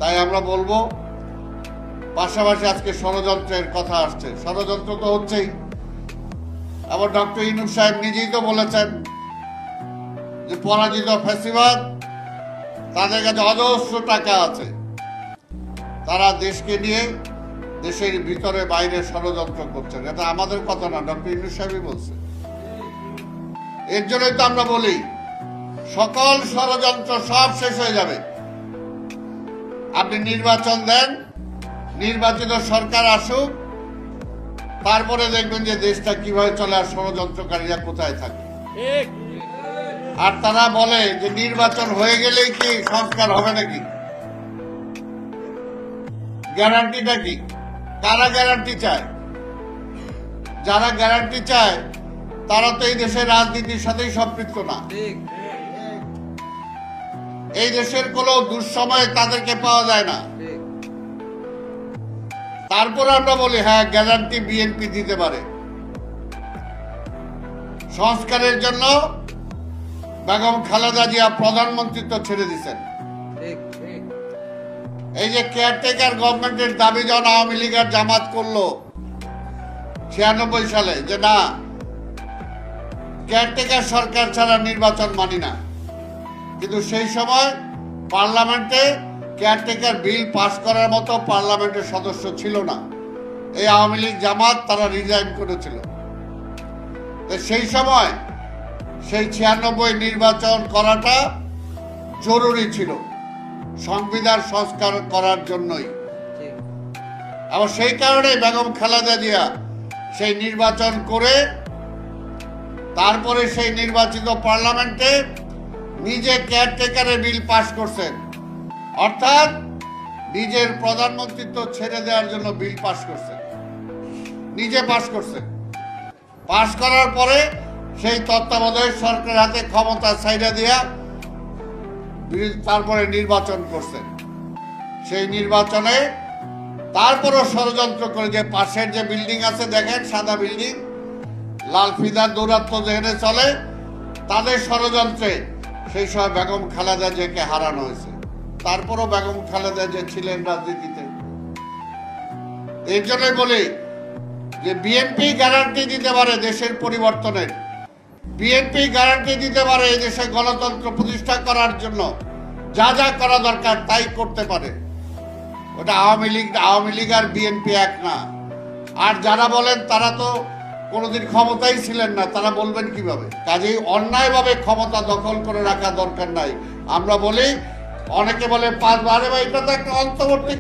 তাই আমরা বলবো, পাশাপাশি আজকে ষড়যন্ত্রের কথা আসছে, ষড়যন্ত্র তো হচ্ছেই। আবার ডক্টর ইউনূস সাহেব নিজেই তো বলেছেন যে পরাজিত ফ্যাসিবাদ, তাদের কাছে অজস্র টাকা আছে, তারা দেশকে নিয়ে দেশের ভিতরে বাইরে ষড়যন্ত্র করছেন। এটা আমাদের কথা না, ডক্টর ইউনূস সাহেবই বলছে। এর জন্যই তো আমরা বলি সকল ষড়যন্ত্র সব শেষ হয়ে যাবে। আপনি নির্বাচন দেন, নির্বাচিত সরকার আসুক, তারপরে দেখবেন যে দেশটা কিভাবে চলে আর ষড়যন্ত্রকারীরা কোথায় থাকে। আর তারা বলে যে নির্বাচন হয়ে গেলেই কি সংস্কার হবে নাকি? গ্যারান্টিটা কি? কারা গ্যারান্টি চায়? যারা গ্যারান্টি চায় তারা তো এই দেশের রাজনীতির সাথেই সম্পৃক্ত না। এই দেশের কোনো দুঃসময়ে তাদেরকে পাওয়া যায় না। তারপর আমরা বলি হ্যাঁ, গ্যারান্টি বিএনপি দিতে পারে। সংস্কারের জন্য বেগম খালেদা জিয়া প্রধানমন্ত্রিত্ব ছেড়ে দিচ্ছেন। এই যে কেয়ারটেকার গভর্নমেন্টের দাবি যখন আওয়ামী লীগ আর জামাত করলো 96 সালে, যে না, কেয়ারটেকার সরকার ছাড়া নির্বাচন মানি না, কিন্তু সেই সময় পার্লামেন্টে কেয়ারটেকার বিল পাস করার মতো পার্লামেন্টের সদস্য ছিল না। এই আওয়ামী লীগ জামাত তারা রিজাইন করেছিল। সেই সময় সেই 96 নির্বাচন করাটা জরুরি ছিল সংবিধান সংস্কার করার জন্যই। আবার সেই কারণে বেগম খালেদা জিয়া সেই নির্বাচন করে তারপরে সেই নির্বাচিত পার্লামেন্টে নিজে কেয়ারটেকারের বিল পাস করছেন, অর্থাৎ নিজের প্রধানমন্ত্রিত্ব ছেড়ে দেওয়ার জন্য বিল পাস করছেন, নিজে পাস করছেন। পাস করার পরে সেই তত্ত্বাবধায়ক সরকারের হাতে ক্ষমতা ছাইড়া দিয়া তারপরে নির্বাচন করছেন। সেই নির্বাচনে তারপরও ষড়যন্ত্র করে, যে পাশের যে বিল্ডিং আছে দেখেন, সাদা বিল্ডিং, লাল ফিদার দৌরাত্ম্য যেখানে চলে, তাদের ষড়যন্ত্রে সেই সময় বেগম খালেদা জিয়াকে হারানো হয়েছে। তারপরও বেগম খালেদা জিয়া ছিলেন রাজনীতিতে। এর জন্যই বলি যে বিএনপি গ্যারান্টি দিতে পারে দেশের পরিবর্তনের, বিএনপি গ্যারান্টি দিতে পারে এই দেশে গণতন্ত্র প্রতিষ্ঠা করার জন্য যা যা করা দরকার তাই করতে পারে। ওটা আওয়ামী লীগ আর বিএনপি এক না। আর যারা বলেন তারা তো কোনোদিন ক্ষমতাই ছিলেন না, তারা বলবেন কিভাবে? কাজেই অন্যায়ভাবে ক্ষমতা দখল করে রাখা দরকার নাই। আমরা বলি, অনেকে বলে 5 বার, এটা তো একটা অন্তর্বর্তী